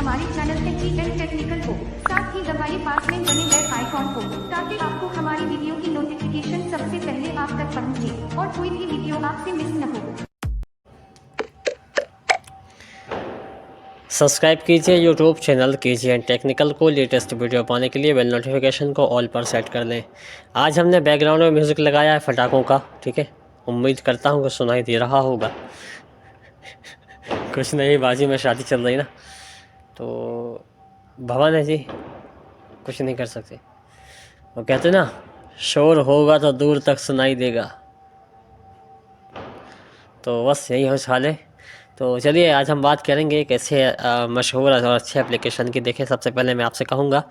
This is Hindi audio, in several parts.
हमारे चैनल टेक्निकल को, साथ ही दबाइए पास में बने बेल आइकॉन को, ताकि आपको हमारी वीडियो की नोटिफिकेशन सबसे पहले आप तक पहुंचे और कोई भी वीडियो आपसे मिस न हो। सब्सक्राइब कीजिए यूट्यूब चैनल KGN टेक्निकल को। लेटेस्ट वीडियो पाने के लिए बेल नोटिफिकेशन को ऑल पर सेट कर लें। आज हमने बैकग्राउंड में म्यूज़िक लगाया है फटाकों का, ठीक है। उम्मीद करता हूँ कि सुनाई दे रहा होगा। कुछ नहीं, बाजी में शादी चल रही ना, तो भवन है जी, कुछ नहीं कर सकते। वो कहते ना, शोर होगा तो दूर तक सुनाई देगा, तो बस यही हो हाल है। तो चलिए आज हम बात करेंगे एक ऐसे मशहूर और अच्छे एप्लीकेशन की। देखें, सबसे पहले मैं आपसे कहूँगा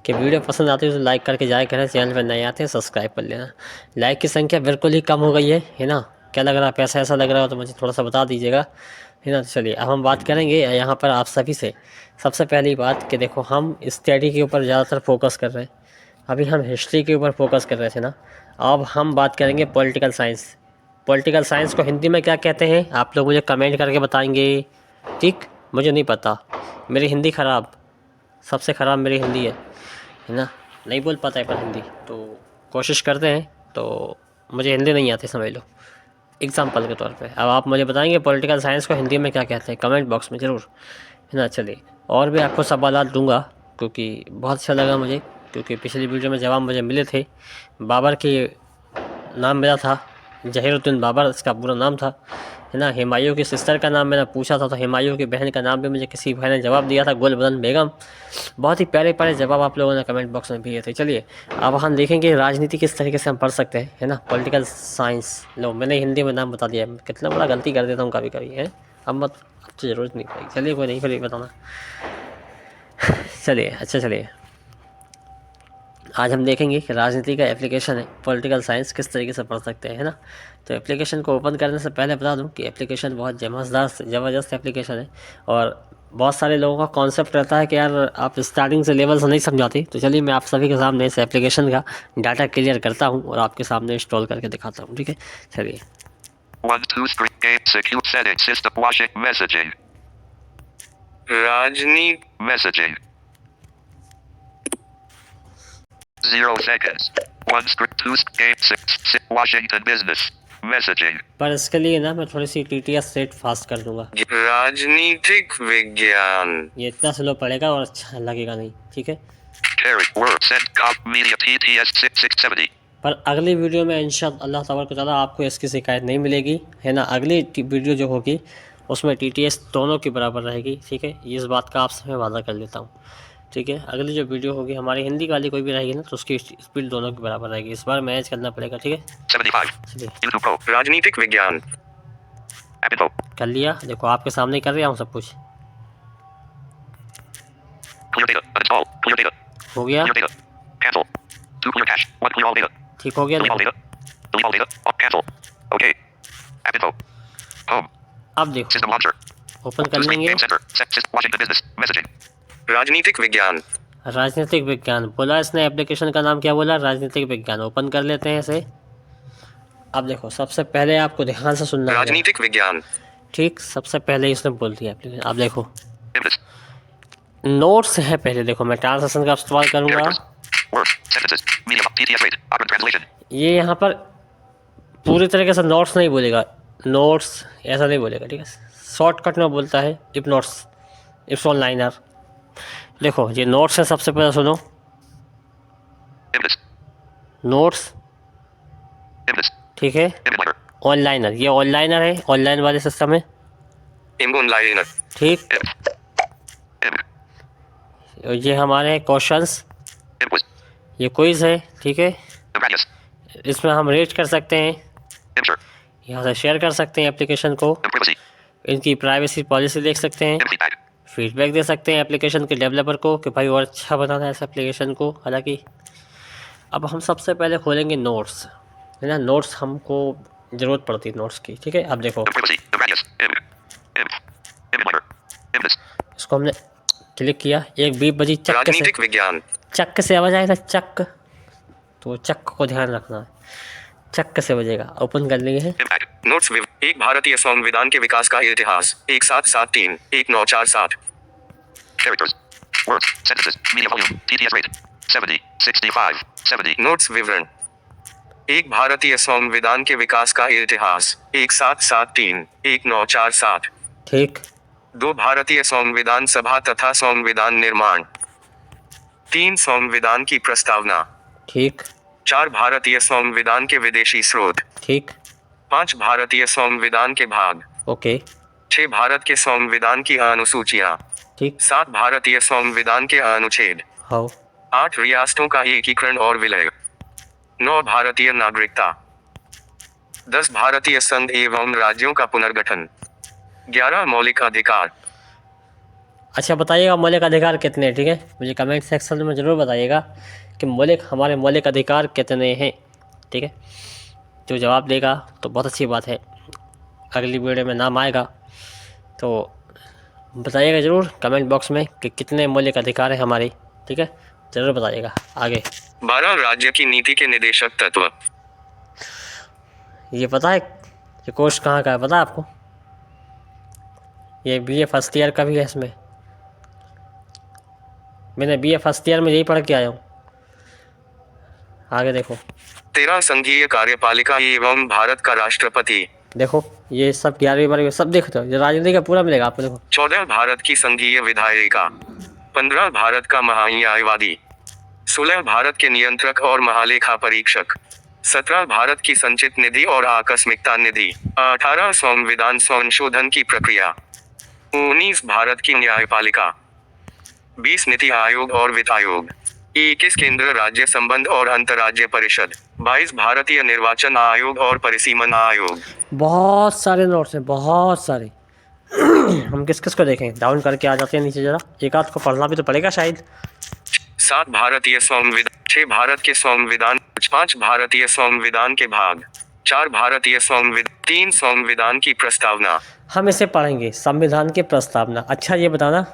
कि वीडियो पसंद आती है तो लाइक करके जाया करें, चैनल पर नए आते हैं सब्सक्राइब कर लेना। लाइक की संख्या बिल्कुल ही कम हो गई है ना। क्या लग रहा है, पैसा ऐसा लग रहा हो तो मुझे थोड़ा सा बता दीजिएगा, है ना। तो चलिए अब हम बात करेंगे यहाँ पर आप सभी से। सबसे पहली बात कि देखो, हम स्टडी के ऊपर ज़्यादातर फोकस कर रहे हैं। अभी हम हिस्ट्री के ऊपर फोकस कर रहे थे ना, अब हम बात करेंगे पॉलिटिकल साइंस। पॉलिटिकल साइंस को हिंदी में क्या कहते हैं आप लोग मुझे कमेंट करके बताएंगे, ठीक। मुझे नहीं पता, मेरी हिंदी ख़राब, सबसे ख़राब मेरी हिंदी है ना। नहीं बोल पाता है पर हिंदी, तो कोशिश करते हैं। तो मुझे हिंदी नहीं आती, समझ लो, एग्जाम्पल के तौर पे। अब आप मुझे बताएंगे पॉलिटिकल साइंस को हिंदी में क्या कहते हैं, कमेंट बॉक्स में ज़रूर, है ना। चलिए, और भी आपको सवाल दूंगा क्योंकि बहुत अच्छा लगा मुझे, क्योंकि पिछली वीडियो में जवाब मुझे मिले थे। बाबर के नाम मेरा था, जहीरुद्दीन बाबर इसका पूरा नाम था, है ना। हुमायूं की सिस्टर का नाम मैंने पूछा था, तो हुमायूं की बहन का नाम भी मुझे किसी भाई ने जवाब दिया था, गुलबदन बेगम। बहुत ही प्यारे प्यारे जवाब आप लोगों ने कमेंट बॉक्स में दिए थे। चलिए अब हम देखेंगे राजनीति किस तरीके से हम पढ़ सकते हैं, है ना। पॉलिटिकल साइंस, लो मैंने हिंदी में नाम बता दिया, कितना बड़ा गलती कर देता हूँ कभी कभी, है। अब तो ज़रूरत नहीं पड़ेगी, चलिए कोई नहीं, फिर बताना। चलिए अच्छा, चलिए आज हम देखेंगे कि राजनीति का एप्लीकेशन है पॉलिटिकल साइंस किस तरीके से पढ़ सकते हैं, है ना। तो एप्लीकेशन को ओपन करने से पहले बता दूं कि एप्लीकेशन बहुत ज़बरदस्त एप्लीकेशन है, और बहुत सारे लोगों का कॉन्सेप्ट रहता है कि यार आप स्टार्टिंग से लेवल से नहीं समझाती। तो चलिए मैं आप सभी के सामने इस एप्लीकेशन का डाटा क्लियर करता हूँ और आपके सामने इंस्टॉल करके दिखाता हूँ, ठीक है। चलिए 1, 2, 3, execute settings system washing messaging messaging 0 seconds 1 script 2 game 6 Washington business messaging। पर इसके लिए ना मैं थोड़ी सी TTS सेट फास्ट कर दूंगा। राजनीतिक विज्ञान, ये इतना स्लो पड़ेगा और अच्छा लगेगा नहीं, ठीक है। TTS 670। पर अगली वीडियो में इंशाअल्लाह तबारक तआला आपको इसकी शिकायत नहीं मिलेगी, है ना। अगली वीडियो जो होगी उसमें TTS दोनों की बराबर रहेगी, ठीक है। इस बात का आपसे मैं वादा कर लेता हूँ, ठीक है। अगली जो वीडियो होगी हमारी हिंदी वाली कोई भी रहेगी ना, तो उसकी स्पीड दोनों की बराबर रहेगी। इस बार मैनेज करना पड़ेगा, ठीक है। 75 राजनीतिक विज्ञान कर लिया, देखो आपके सामने ही कर रहा हूँ सब कुछ। हो गया, ठीक हो गया, अब देखो ओपन कर लेंगे। राजनीतिक विज्ञान, राजनीतिक विज्ञान बोला इसने, एप्लीकेशन का नाम क्या बोला, राजनीतिक विज्ञान। ओपन कर लेते हैं इसे। अब देखो सबसे पहले आपको ध्यान से सुनना है, राजनीतिक विज्ञान, ठीक। सबसे पहले इसने बोल दिया एप्लीकेशन। अब देखो नोट्स है, पहले देखो मैं ट्रांसलेशन का इस्तेमाल करूंगा। ये यहाँ पर पूरी तरीके से नोट्स नहीं बोलेगा, नोट्स ऐसा नहीं बोलेगा, ठीक है। शॉर्टकट में बोलता है इफ नोट्स, इफ ऑनलाइनर। देखो ये नोट्स है, सबसे पहले सुनो नोट्स, ठीक है। ऑनलाइनर, ये ऑनलाइनर है, ऑनलाइन वाले सिस्टम है, ठीक। ये हमारे क्वेश्चंस, ये क्विज है, ठीक है। इसमें हम रेट कर सकते हैं, यहाँ से शेयर कर सकते हैं एप्लीकेशन को, इनकी प्राइवेसी पॉलिसी देख सकते हैं, फीडबैक दे सकते हैं एप्लीकेशन के डेवलपर को कि भाई और अच्छा बनाना है इस एप्लीकेशन को। हालांकि अब हम सबसे पहले खोलेंगे नोट्स, है ना। नोट्स हमको ज़रूरत पड़ती है नोट्स की, ठीक है। अब देखो इसको हमने क्लिक किया, एक बीप बजी, चक्क से विज्ञान, चक्क से आवाज आएगा, चक्क, तो चक्क को ध्यान रखना है, चक्क से बजेगा। ओपन कर लिए हैं नोट्स एक भारतीय संविधान के विकास का इतिहास 1773 1947। characters. Words. Sentences. Media volume. TTS rate. 70. 65. 70. Notes विवरण। एक भारतीय संविधान के विकास का इतिहास 1773 1947। ठीक। 2 भारतीय संविधान सभा तथा संविधान निर्माण। 3 संविधान की प्रस्तावना। ठीक। 4 भारतीय संविधान के विदेशी स्रोत। ठीक। 5 भारतीय संविधान के भाग। ओके। 6 भारत के संविधान की अनुसूचियां। ठीक। 7 भारतीय संविधान के अनुच्छेद। हाउ। 8 रियासतों का एकीकरण और विलय। 9 भारतीय नागरिकता। 10 भारतीय संघ एवं राज्यों का पुनर्गठन। 11 मौलिक अधिकार। अच्छा बताइएगा मौलिक अधिकार कितने हैं, ठीक है, मुझे कमेंट सेक्शन में ज़रूर बताइएगा कि हमारे मौलिक अधिकार कितने हैं, ठीक है। जो जवाब देगा तो बहुत अच्छी बात है, अगली वीडियो में नाम आएगा तो बताइएगा ज़रूर कमेंट बॉक्स में कि कितने मौलिक अधिकार हैं हमारे, ठीक है, ज़रूर बताइएगा। आगे 12 राज्य की नीति के निदेशक तत्व। ये पता है ये कोर्स कहाँ का है, पता है आपको? ये BA फर्स्ट ईयर का भी है, इसमें मैंने BA फर्स्ट ईयर में यही पढ़ के आया हूँ। आगे देखो 13 संघीय कार्यपालिका एवं भारत का राष्ट्रपति। देखो ये सब 11वीं बार सब देखो, ये राजनीति का पूरा मिलेगा आपको। देखो 14 भारत की संघीय विधायिका। 15 भारत का महान्यायवादी। 16 भारत के नियंत्रक और महालेखा परीक्षक। 17 भारत की संचित निधि और आकस्मिकता निधि। 18 संविधान संशोधन की प्रक्रिया। 19 भारत की न्यायपालिका। 20 नीति आयोग और वित्त आयोग। 21 केंद्र राज्य संबंध और अंतर्राज्य परिषद। 22 भारतीय निर्वाचन आयोग और परिसीमन आयोग। बहुत सारे नोट्स हैं, बहुत सारे। हम किस किस को देखें, डाउन करके आ जाते हैं नीचे, जरा एक आध को पढ़ना भी तो पड़ेगा शायद। 7 भारतीय संविधान। 6 भारत के संविधान। 5 भारतीय संविधान के भाग। 4 भारतीय संविधान। 3 संविधान की प्रस्तावना। हम इसे पढ़ेंगे, संविधान की प्रस्तावना। अच्छा ये बताना,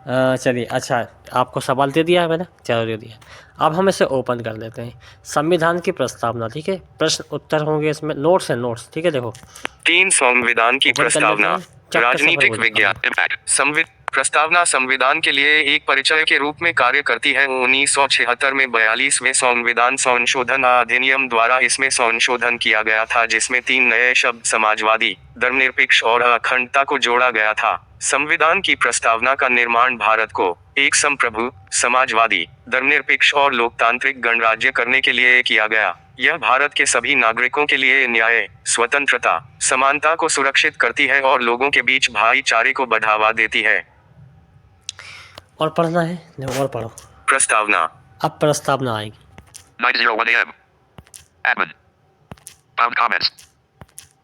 चलिए अच्छा आपको सवाल दे दिया है मैंने, चलो दे दिया। अब हम इसे ओपन कर लेते हैं, संविधान की प्रस्तावना, ठीक है, प्रश्न उत्तर होंगे इसमें, नोट्स हैं नोट्स, ठीक है। देखो 3 संविधान की प्रस्तावना। राजनीतिक विज्ञान। प्रस्तावना संविधान के लिए एक परिचय के रूप में कार्य करती है। 1976 में 42वें संविधान संशोधन अधिनियम द्वारा इसमें संशोधन किया गया था, जिसमें 3 नए शब्द समाजवादी, धर्मनिरपेक्ष और अखंडता को जोड़ा गया था। संविधान की प्रस्तावना का निर्माण भारत को एक संप्रभु, समाजवादी, धर्मनिरपेक्ष और लोकतांत्रिक गणराज्य करने के लिए किया गया। यह भारत के सभी नागरिकों के लिए न्याय, स्वतंत्रता, समानता को सुरक्षित करती है और लोगों के बीच भाईचारे को बढ़ावा देती है। और पढ़ना है, और पढ़ो प्रस्तावना। अब प्रस्तावना आएगी। 9:01 a.m. Admin. Found comments.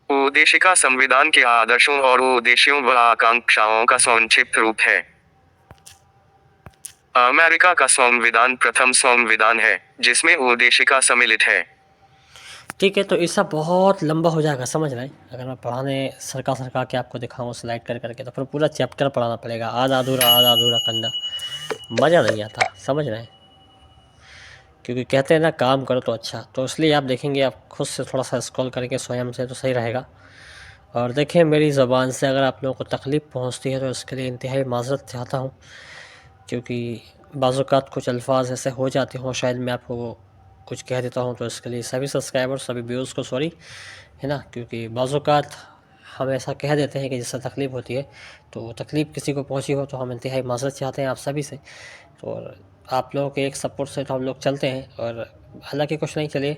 उद्देशिका संविधान के आदर्शों और उद्देश्यों व आकांक्षाओं का संक्षिप्त रूप है। अमेरिका का संविधान प्रथम संविधान है जिसमें उद्देशिका सम्मिलित है। ठीक है, तो इसका बहुत लंबा हो जाएगा, समझ रहे हैं। अगर मैं पढ़ाने सरका के आपको दिखाऊँ स्लाइड कर करके तो फिर पूरा चैप्टर पढ़ाना पड़ेगा, आधा अधूरा करना मज़ा नहीं आता, समझ रहे हैं। क्योंकि कहते हैं ना काम करो तो अच्छा, तो इसलिए आप देखेंगे, आप खुद से थोड़ा सा स्क्रॉल करेंगे स्वयं से तो सही रहेगा। और देखें मेरी ज़बान से अगर आप लोगों को तकलीफ़ पहुंचती है तो इसके लिए इंतहाई माज़रत चाहता हूं, क्योंकि बाज़ औक़ात कुछ अल्फाज ऐसे हो जाते हों, शायद मैं आपको कुछ कह देता हूं, तो इसके लिए सभी सब्सक्राइबर सभी व्यूज़ को सॉरी, है ना। क्योंकि बाज़ औक़ात हम ऐसा कह देते हैं कि जिससे तकलीफ़ होती है, तो तकलीफ़ किसी को पहुंची हो तो हम इंतहाई माज़रत चाहते हैं आप सभी से। तो आप लोगों के एक सपोर्ट से तो हम लोग चलते हैं, और हालांकि कुछ नहीं, चलिए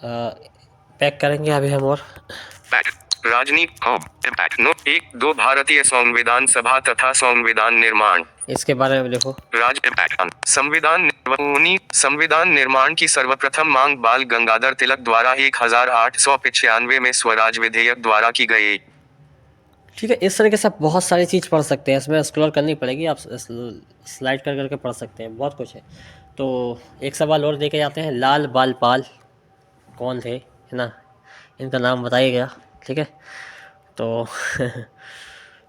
पैक करेंगे अभी हम। और राजनीति नोट 1-2 भारतीय संविधान सभा तथा संविधान निर्माण, इसके बारे में देखो। संविधान निर्माण की सर्वप्रथम मांग बाल गंगाधर तिलक द्वारा 1895 में स्वराज विधेयक द्वारा की गई। ठीक है, इस तरीके से आप बहुत सारी चीज़ पढ़ सकते हैं, इसमें स्क्रॉल करनी पड़ेगी, आप स्लाइड कर करके पढ़ सकते हैं, बहुत कुछ है। तो एक सवाल और देखे जाते हैं, लाल बाल पाल कौन थे, है ना, इनका नाम बताइएगा, ठीक है। तो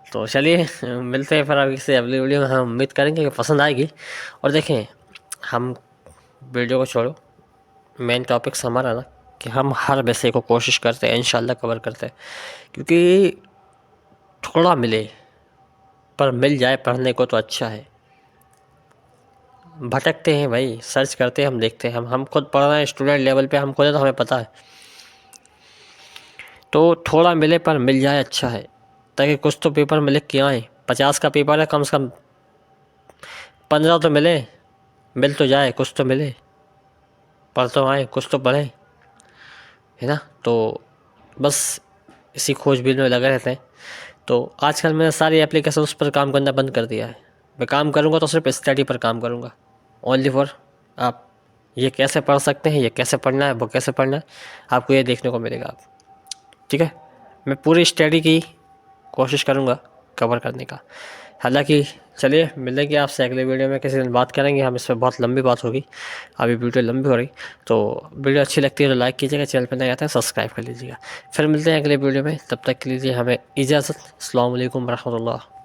तो चलिए मिलते हैं फिर अभी से अगली वीडियो में। हम उम्मीद करेंगे कि पसंद आएगी। और देखें, हम वीडियो को छोड़ो, मेन टॉपिक्स हमारा ना कि हम हर विषय को कोशिश करते हैं इंशाल्लाह कवर करते हैं, क्योंकि थोड़ा मिले पर मिल जाए पढ़ने को तो अच्छा है, भटकते हैं भाई, सर्च करते हैं, हम देखते हैं, हम खुद पढ़ रहे हैं स्टूडेंट लेवल पे, हम खुद हैं तो हमें पता है। तो थोड़ा मिले पर मिल जाए अच्छा है, ताकि कुछ तो पेपर मिले क्या आए। 50 का पेपर है, कम से कम 15 तो मिले, मिल तो जाए, कुछ तो मिले, पढ़ तो आए, कुछ तो पढ़ें, है ना। तो बस इसी खोजबीन में लगे रहते हैं। तो आजकल मैंने सारी एप्लीकेशन उस पर काम करना बंद कर दिया है। मैं काम करूँगा तो सिर्फ स्टडी पर काम करूँगा, ओनली फॉर आप ये कैसे पढ़ सकते हैं, ये कैसे पढ़ना है, वो कैसे पढ़ना है, आपको ये देखने को मिलेगा। आप ठीक है, मैं पूरी स्टडी की कोशिश करूँगा कवर करने का। हालांकि चलिए मिलेंगे आपसे अगले वीडियो में, किसी दिन बात करेंगे हम इस पर, बहुत लंबी बात होगी, अभी वीडियो लंबी हो रही। तो वीडियो अच्छी लगती है तो लाइक कीजिएगा, चैनल पर नए आते हैं सब्सक्राइब कर लीजिएगा। फिर मिलते हैं अगले वीडियो में, तब तक के लिए हमें इजाज़त। अस्सलाम वालेकुम रहमतुल्लाह।